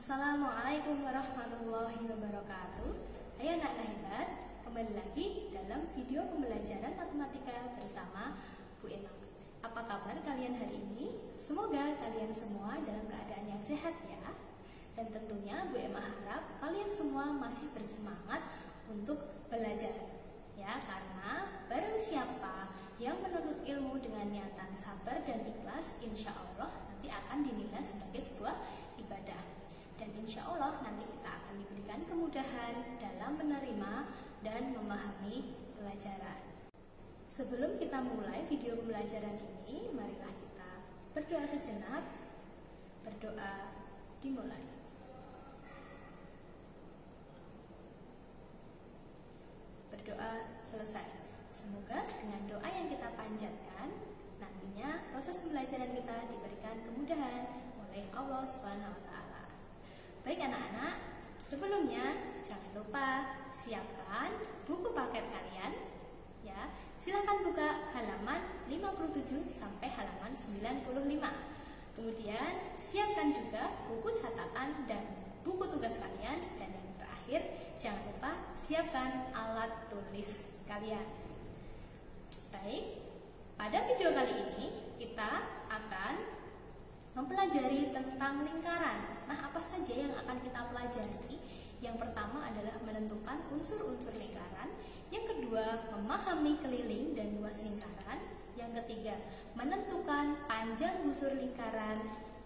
Assalamualaikum warahmatullahi wabarakatuh. Hai anak hebat, kembali lagi dalam video pembelajaran matematika bersama Bu Emma. Apa kabar kalian hari ini? Semoga kalian semua dalam keadaan yang sehat ya. Dan tentunya Bu Emma harap kalian semua masih bersemangat untuk belajar ya, karena barang siapa yang menuntut ilmu dengan niatan sabar dan ikhlas, insya Allah nanti akan dinilai sebagai sebuah ibadah. Dan insya Allah nanti kita akan diberikan kemudahan dalam menerima dan memahami pelajaran. Sebelum kita mulai video pembelajaran ini, marilah kita berdoa sejenak. Berdoa dimulai. Berdoa selesai. Semoga dengan doa yang kita panjatkan, nantinya proses pembelajaran kita diberikan kemudahan oleh Allah Subhanahu wa Ta'ala. Baik anak-anak, sebelumnya jangan lupa siapkan buku paket kalian ya. Silakan buka halaman 57 sampai halaman 95. Kemudian siapkan juga buku catatan dan buku tugas kalian, dan yang terakhir jangan lupa siapkan alat tulis kalian. Baik, pada video kali ini kita akan mempelajari tentang lingkaran. Nah, apa saja yang akan kita pelajari? Yang pertama adalah menentukan unsur-unsur lingkaran. Yang kedua, memahami keliling dan luas lingkaran. Yang ketiga, menentukan panjang busur lingkaran.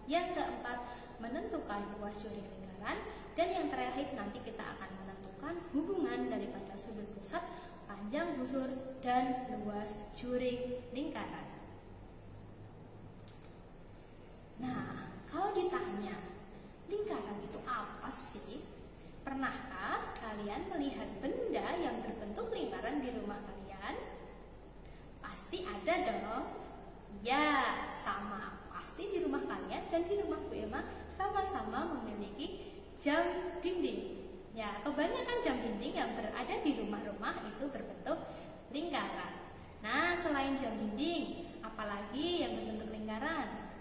Yang keempat, menentukan luas juring lingkaran. Dan yang terakhir, nanti kita akan menentukan hubungan daripada sudut pusat, panjang busur, dan luas juring lingkaran. Nah, kalau ditanya lingkaran itu apa sih? Pernahkah kalian melihat benda yang berbentuk lingkaran di rumah kalian? Pasti ada dong. Ya, sama. Pasti di rumah kalian dan di rumah Bu Emma sama-sama memiliki jam dinding. Ya, kebanyakan jam dinding yang berada di rumah-rumah itu berbentuk lingkaran. Nah, selain jam dinding, apalagi yang berbentuk lingkaran?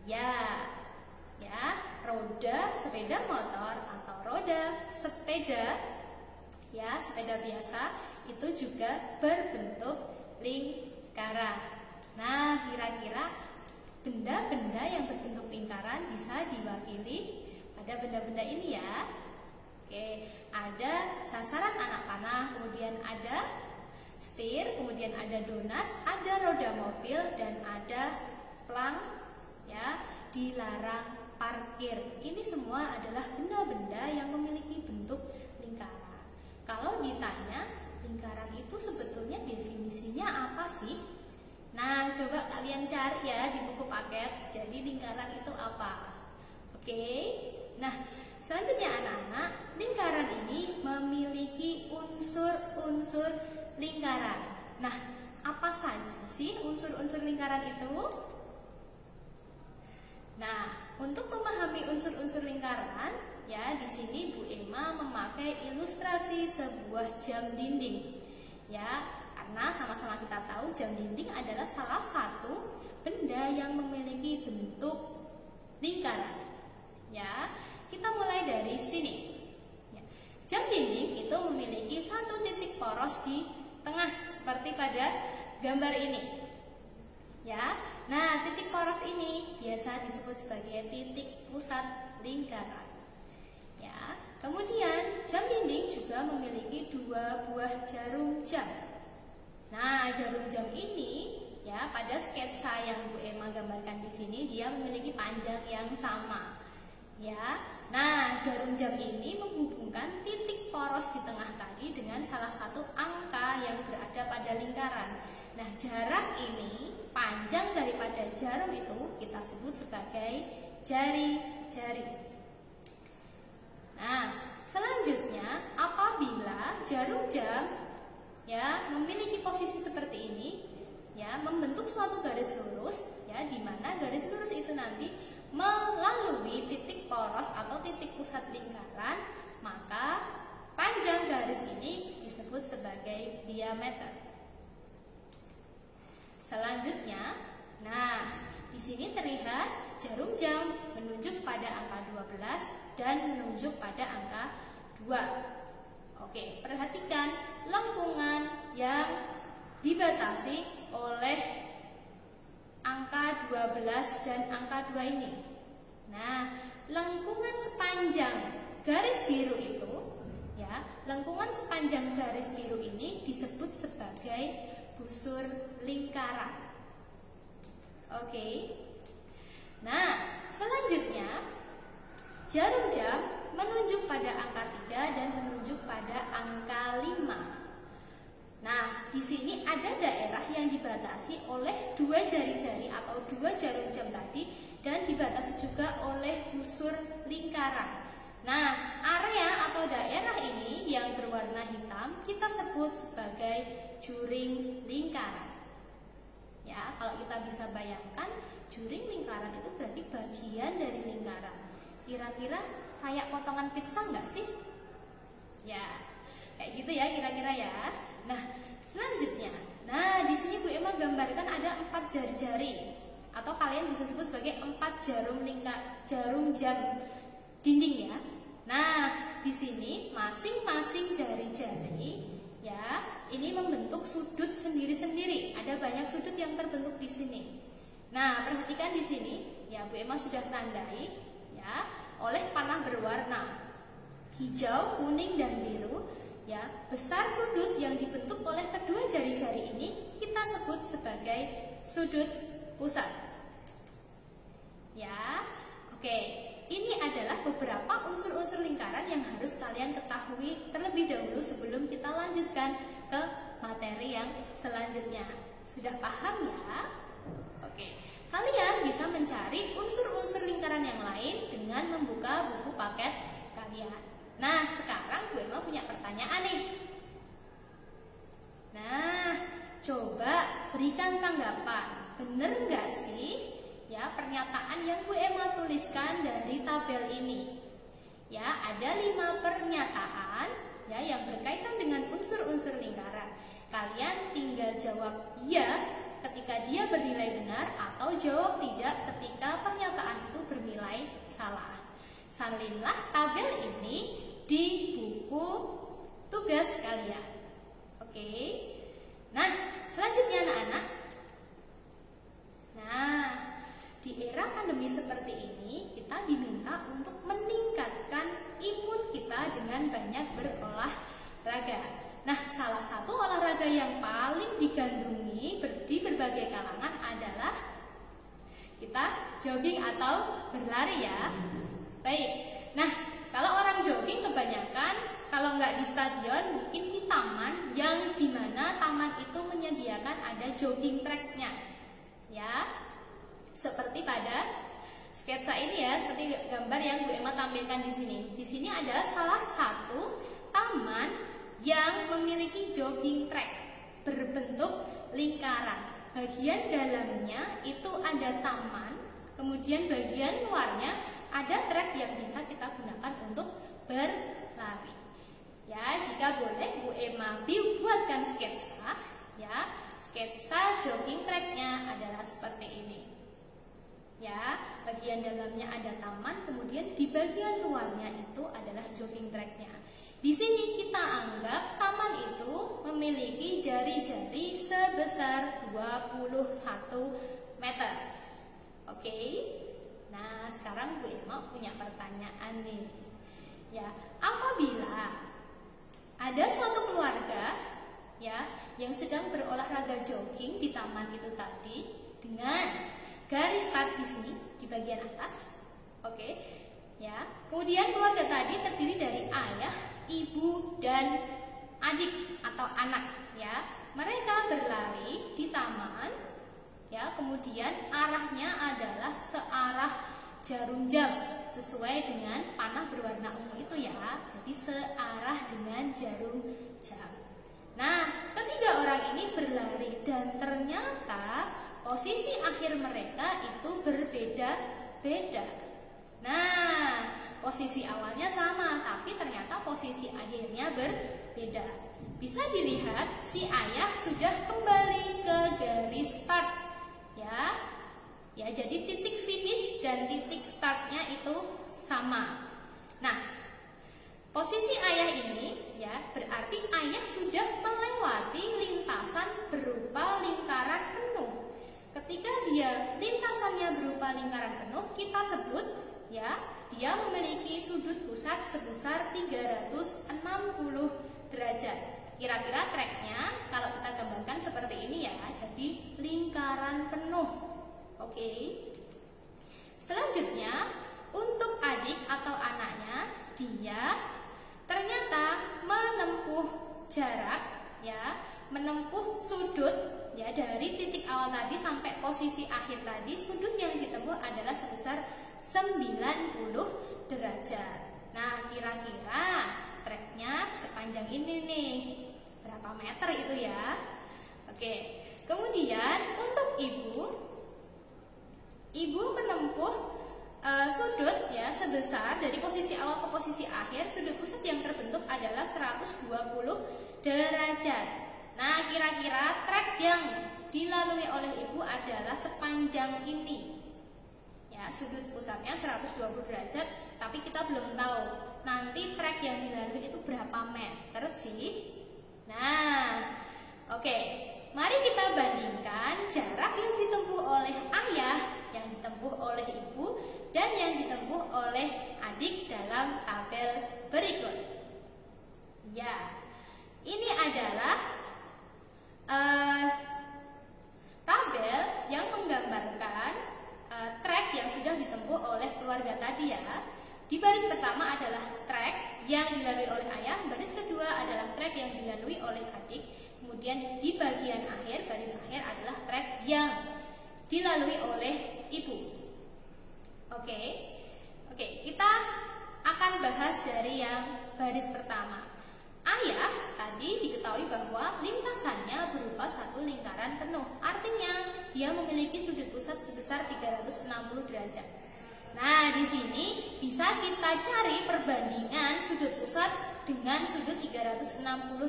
Ya, roda sepeda motor atau roda sepeda, ya, sepeda biasa itu juga berbentuk lingkaran. Nah, kira-kira benda-benda yang berbentuk lingkaran bisa diwakili pada benda-benda ini ya. Oke, ada sasaran anak panah, kemudian ada setir, kemudian ada donat, ada roda mobil, dan ada pelang ya, dilarang parkir. Ini semua adalah benda-benda yang memiliki bentuk lingkaran. Kalau ditanya lingkaran itu sebetulnya definisinya apa sih? Nah, coba kalian cari ya di buku paket. Jadi lingkaran itu apa? Oke. Nah, selanjutnya anak-anak, lingkaran ini memiliki unsur-unsur lingkaran. Nah, apa saja sih unsur-unsur lingkaran itu? Nah, untuk memahami unsur-unsur lingkaran, ya, di sini Bu Emma memakai ilustrasi sebuah jam dinding. Ya, karena sama-sama kita tahu jam dinding adalah salah satu benda yang memiliki bentuk lingkaran. Ya, kita mulai dari sini. Ya, jam dinding itu memiliki satu titik poros di tengah seperti pada gambar ini. Ya, nah titik poros ini biasa disebut sebagai titik pusat lingkaran. Ya, kemudian jam dinding juga memiliki dua buah jarum jam. Nah, jarum jam ini ya pada sketsa yang Bu Emma gambarkan di sini dia memiliki panjang yang sama. Ya, nah jarum jam ini menghubungkan titik poros di tengah tadi dengan salah satu angka yang berada pada lingkaran. Nah, jarak ini, panjang daripada jarum itu kita sebut sebagai jari-jari. Nah, selanjutnya apabila jarum jam ya memiliki posisi seperti ini, ya, membentuk suatu garis lurus, ya, di mana garis lurus itu nanti melalui titik poros atau titik pusat lingkaran, maka panjang garis ini disebut sebagai diameter. Selanjutnya, nah, di sini terlihat jarum jam menunjuk pada angka 12 dan menunjuk pada angka 2. Oke, perhatikan lengkungan yang dibatasi oleh angka 12 dan angka 2 ini. Nah, lengkungan sepanjang garis biru itu, ya, lengkungan sepanjang garis biru ini disebut sebagai busur lingkaran. Oke. Nah, selanjutnya jarum jam menunjuk pada angka 3 dan menunjuk pada angka 5. Nah, di sini ada daerah yang dibatasi oleh 2 jari-jari atau 2 jarum jam tadi dan dibatasi juga oleh busur lingkaran. Nah, area atau daerah ini yang berwarna hitam kita sebut sebagai juring lingkaran. Ya, kalau kita bisa bayangkan, juring lingkaran itu berarti bagian dari lingkaran. Kira-kira kayak potongan pizza nggak sih? Ya, kayak gitu ya kira-kira ya. Nah, selanjutnya, di sini Bu Emma gambarkan ada 4 jari-jari atau kalian bisa sebut sebagai 4 jarum jam dinding ya. Nah, di sini masing-masing jari-jari ya, ini membentuk sudut sendiri-sendiri. Ada banyak sudut yang terbentuk di sini. Nah, perhatikan di sini, ya Bu Emma sudah tandai ya oleh panah berwarna hijau, kuning dan biru. Ya, besar sudut yang dibentuk oleh kedua jari-jari ini kita sebut sebagai sudut pusat. Ya, oke. Ini adalah beberapa unsur-unsur lingkaran yang harus kalian ketahui terlebih dahulu sebelum kita lanjutkan ke materi yang selanjutnya. Sudah paham ya? Oke. Kalian bisa mencari unsur-unsur lingkaran yang lain dengan membuka buku paket kalian. Nah, sekarang Bu Emma punya pertanyaan nih. Nah, coba berikan tanggapan. Bener nggak sih ya pernyataan yang Bu Emma tuliskan dari tabel ini? Ya, ada 5 pernyataan ya yang berkaitan dengan unsur-unsur lingkaran. Kalian tinggal jawab ya ketika dia bernilai benar atau jawab tidak ketika pernyataan itu bernilai salah. Salinlah tabel ini di buku tugas kalian. Oke. Nah, selanjutnya anak-anak. Nah, di era pandemi seperti ini, kita diminta untuk meningkatkan imun kita dengan banyak berolahraga. Nah, salah satu olahraga yang paling digandrungi di berbagai kalangan adalah kita jogging atau berlari ya. Baik, nah kalau orang jogging kebanyakan kalau nggak di stadion mungkin di taman yang dimana taman itu menyediakan ada jogging tracknya ya. Seperti pada sketsa ini ya, seperti gambar yang Bu Emma tampilkan di sini. Di sini adalah salah satu taman yang memiliki jogging track berbentuk lingkaran. Bagian dalamnya itu ada taman, kemudian bagian luarnya ada trek yang bisa kita gunakan untuk berlari. Ya, jika boleh Bu Emma buatkan sketsa ya. Sketsa jogging tracknya adalah seperti ini. Ya, bagian dalamnya ada taman, kemudian di bagian luarnya itu adalah jogging tracknya. Di sini kita anggap taman itu memiliki jari-jari sebesar 21 meter. Oke. Nah, sekarang Bu Emma punya pertanyaan nih. Ya, apabila ada suatu keluarga ya yang sedang berolahraga jogging di taman itu tadi dengan garis start di sini di bagian atas. Oke. Ya. Kemudian keluarga tadi terdiri dari ayah, ibu dan adik atau anak ya. Mereka berlari di taman ya, kemudian arahnya adalah searah jarum jam sesuai dengan panah berwarna ungu itu ya. Jadi searah dengan jarum jam. Nah, ketiga orang ini berlari dan ternyata posisi akhir mereka itu berbeda-beda. Nah, posisi awalnya sama, tapi ternyata posisi akhirnya berbeda. Bisa dilihat si ayah sudah kembali ke garis start, ya. Ya, jadi titik finish finish dan titik startnya itu sama. Nah, posisi ayah ini ya berarti ayah sudah melewati lintasan berupa lingkaran penuh. Ketika dia lintasannya berupa lingkaran penuh, kita sebut ya dia memiliki sudut pusat sebesar 360 derajat. Kira-kira treknya kalau kita gambarkan seperti ini ya, jadi lingkaran penuh. Oke. Selanjutnya untuk adik atau anaknya, dia ternyata menempuh jarak ya, menempuh sudut ya dari titik awal tadi sampai posisi akhir tadi, sudut yang ditempuh adalah sebesar 90 derajat. Nah, kira-kira treknya sepanjang ini nih. Berapa meter itu ya? Oke. Kemudian untuk ibu menempuh sudut ya sebesar dari posisi awal ke posisi akhir, sudut pusat yang terbentuk adalah 120 derajat. Nah, kira-kira trek yang dilalui oleh ibu adalah sepanjang ini. Ya, sudut pusatnya 120 derajat, tapi kita belum tahu nanti trek yang dilalui itu berapa meter sih. Nah, oke. Mari kita bandingkan jarak yang ditempuh oleh ayah, yang ditempuh oleh ibu, dan yang ditempuh oleh adik dalam tabel berikut. Ya, ini adalah tabel yang menggambarkan trek yang sudah ditempuh oleh keluarga tadi ya. Di baris pertama adalah trek yang dilalui oleh ayah, baris kedua adalah trek yang dilalui oleh adik, kemudian di bagian akhir, baris akhir adalah trek yang dilalui oleh ibu. Oke, kita akan bahas dari yang baris pertama. Ayah tadi diketahui bahwa lintasannya berupa satu lingkaran penuh, artinya dia memiliki sudut pusat sebesar 360 derajat. Nah, di sini bisa kita cari perbandingan sudut pusat dengan sudut 360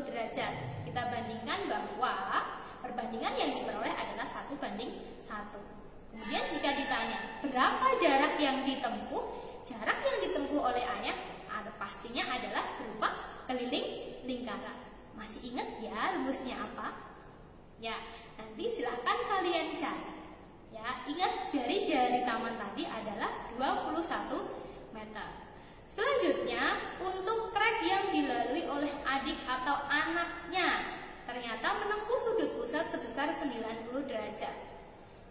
derajat. Kita bandingkan bahwa perbandingan yang diperoleh adalah 1:1. Kemudian jika ditanya berapa jarak yang ditempuh, jarak yang ditempuh oleh ayah pastinya adalah berupa keliling lingkaran. Masih ingat ya rumusnya apa? Ya, nanti silahkan kalian cari. Ya, ingat jari-jari taman tadi adalah 21 meter. Selanjutnya, untuk trek yang dilalui oleh adik atau anaknya, ternyata menempuh sudut pusat sebesar 90 derajat.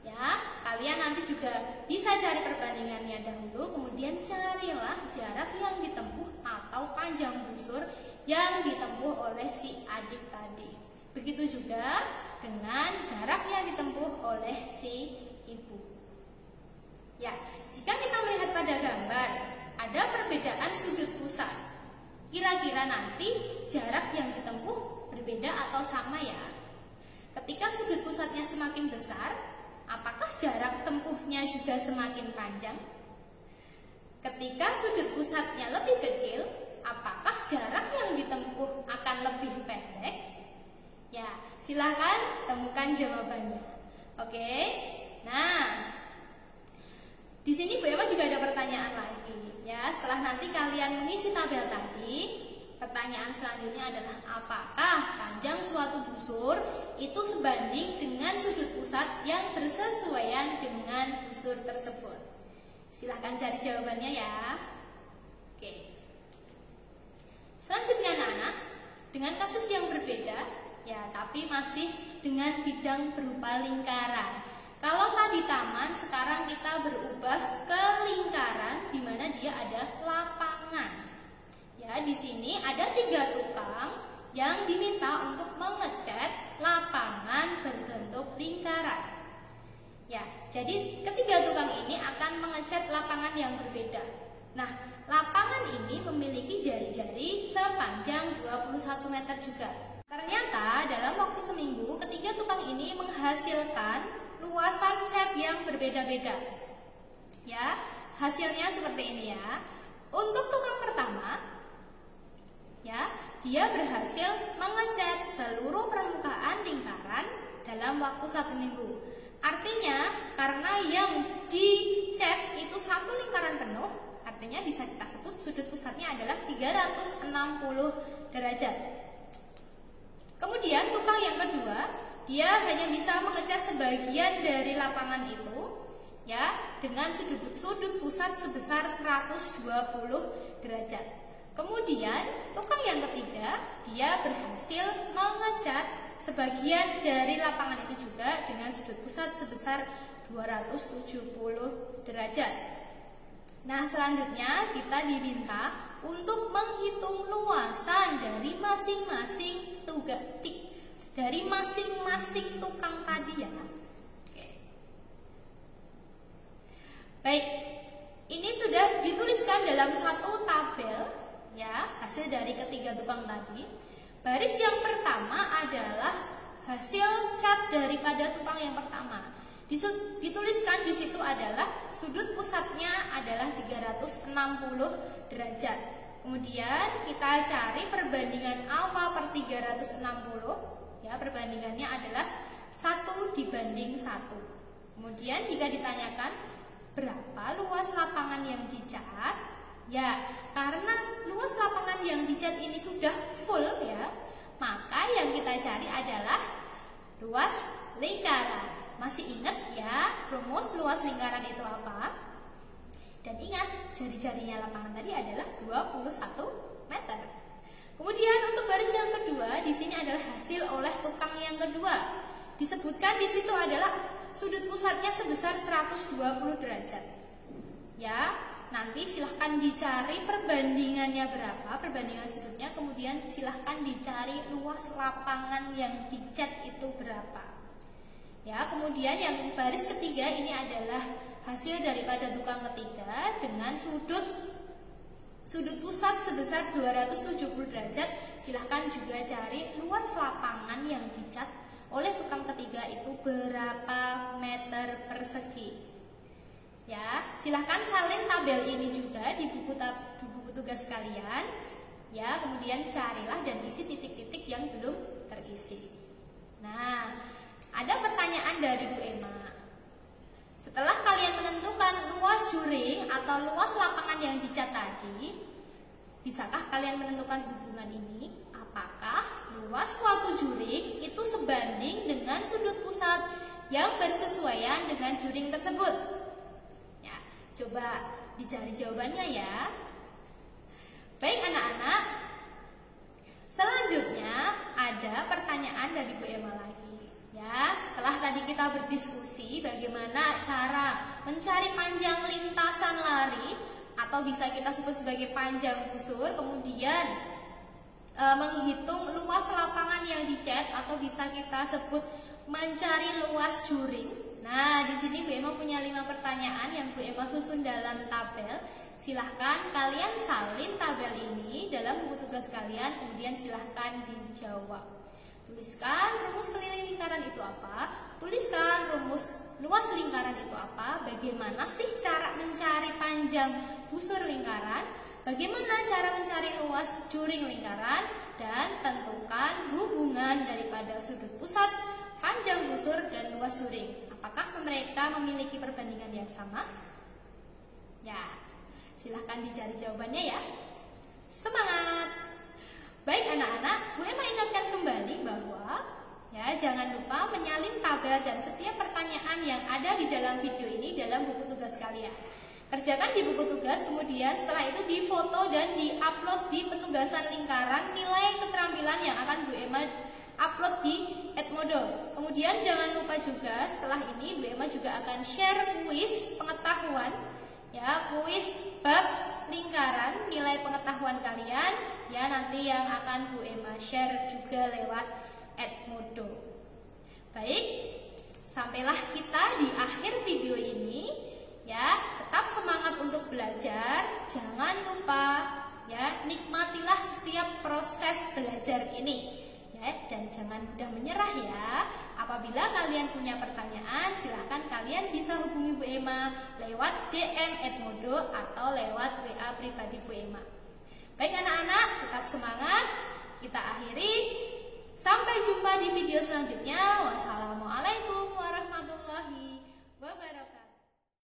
Ya, kalian nanti juga bisa cari perbandingannya dahulu, kemudian carilah jarak yang ditempuh atau panjang busur yang ditempuh oleh si adik tadi. Begitu juga dengan jarak yang ditempuh oleh si ibu. Ya, jika kita melihat pada gambar, ada perbedaan sudut pusat. Kira-kira nanti jarak yang ditempuh berbeda atau sama ya? Ketika sudut pusatnya semakin besar, apakah jarak tempuhnya juga semakin panjang? Ketika sudut pusatnya lebih kecil, apakah jarak yang ditempuh akan lebih pendek? Ya, silahkan temukan jawabannya. Oke. Nah, di sini Bu Ema juga ada pertanyaan lagi. Ya, setelah nanti kalian mengisi tabel tadi, pertanyaan selanjutnya adalah apakah panjang suatu busur itu sebanding dengan sudut pusat yang bersesuaian dengan busur tersebut? Silahkan cari jawabannya ya. Oke. Selanjutnya anak-anak, dengan kasus yang berbeda, ya tapi masih dengan bidang berupa lingkaran. Kalau tadi taman, sekarang kita berubah ke lingkaran di mana dia ada lapangan. Ya, di sini ada 3 tukang yang diminta untuk mengecat lapangan berbentuk lingkaran. Ya, jadi ketiga tukang ini akan mengecat lapangan yang berbeda. Nah, lapangan ini memiliki jari-jari sepanjang 21 meter juga. Ternyata dalam waktu seminggu ketiga tukang ini menghasilkan luasan cat yang berbeda-beda. Ya, hasilnya seperti ini ya. Untuk tukang pertama, ya, dia berhasil mengecat seluruh permukaan lingkaran dalam waktu 1 minggu. Artinya karena yang dicat itu satu lingkaran penuh, artinya bisa kita sebut sudut pusatnya adalah 360 derajat. Kemudian tukang yang kedua, dia hanya bisa mengecat sebagian dari lapangan itu ya dengan sudut pusat sebesar 120 derajat. Kemudian tukang yang ketiga, dia berhasil mengecat sebagian dari lapangan itu juga dengan sudut pusat sebesar 270 derajat. Nah, selanjutnya kita diminta untuk menghitung luasan dari masing-masing tukang tadi ya. Oke. Baik, ini sudah dituliskan dalam satu tabel ya, hasil dari ketiga tukang tadi. Baris yang pertama adalah hasil cat daripada tukang yang pertama. Dituliskan di situ adalah sudut pusatnya adalah 360 derajat. Kemudian kita cari perbandingan alfa per 360. Ya, perbandingannya adalah 1:1. Kemudian jika ditanyakan berapa luas lapangan yang dicat, ya karena luas lapangan yang dicat ini sudah full ya, maka yang kita cari adalah luas lingkaran. Masih ingat ya rumus luas lingkaran itu apa? Dan ingat jari-jarinya lapangan tadi adalah 21 meter. Kemudian untuk baris yang kedua, di sini adalah hasil oleh tukang yang kedua. Disebutkan di situ adalah sudut pusatnya sebesar 120 derajat. Ya, nanti silahkan dicari perbandingannya berapa, perbandingan sudutnya, kemudian silahkan dicari luas lapangan yang dicat itu berapa. Ya, kemudian yang baris ketiga ini adalah hasil daripada tukang ketiga dengan sudut pusat sebesar 270 derajat. Silahkan juga cari luas lapangan yang dicat oleh tukang ketiga itu berapa meter persegi. Ya, silahkan salin tabel ini juga di buku tugas kalian. Ya, kemudian carilah dan isi titik-titik yang belum terisi. Nah, ada pertanyaan dari Bu Emma. Setelah kalian menentukan luas juring atau luas lapangan yang dicat tadi, bisakah kalian menentukan hubungan ini? Apakah luas suatu juring itu sebanding dengan sudut pusat yang bersesuaian dengan juring tersebut? Ya, coba dicari jawabannya ya. Baik anak-anak, selanjutnya ada pertanyaan dari Bu Emma lagi. Ya, setelah tadi kita berdiskusi bagaimana cara mencari panjang lintasan lari atau bisa kita sebut sebagai panjang busur, kemudian menghitung luas lapangan yang dicat atau bisa kita sebut mencari luas juring. Nah, di sini Bu Emma punya 5 pertanyaan yang Bu Emma susun dalam tabel. Silahkan kalian salin tabel ini dalam buku tugas kalian, kemudian silahkan dijawab. Tuliskan rumus keliling lingkaran itu apa? Tuliskan rumus luas lingkaran itu apa? Bagaimana sih cara mencari panjang busur lingkaran? Bagaimana cara mencari luas juring lingkaran? Dan tentukan hubungan daripada sudut pusat, panjang busur, dan luas juring. Apakah mereka memiliki perbandingan yang sama? Ya, silahkan dicari jawabannya ya. Semangat! Baik anak-anak, Bu Emma ingatkan kembali bahwa ya jangan lupa menyalin tabel dan setiap pertanyaan yang ada di dalam video ini dalam buku tugas kalian. Kerjakan di buku tugas, kemudian setelah itu difoto dan diupload di penugasan lingkaran nilai keterampilan yang akan Bu Emma upload di Edmodo. Kemudian jangan lupa juga setelah ini Bu Emma juga akan share kuis pengetahuan ya, kuis bab lingkaran nilai pengetahuan kalian ya, nanti yang akan Bu Emma share juga lewat Edmodo. Baik, sampailah kita di akhir video ini ya. Tetap semangat untuk belajar, jangan lupa ya, nikmatilah setiap proses belajar ini ya, dan jangan mudah menyerah ya. Apabila kalian punya pertanyaan, silahkan kalian bisa hubungi Bu Emma lewat DM Edmodo atau lewat WA pribadi Bu Emma. Baik anak-anak, tetap semangat. Kita akhiri. Sampai jumpa di video selanjutnya. Wassalamualaikum warahmatullahi wabarakatuh.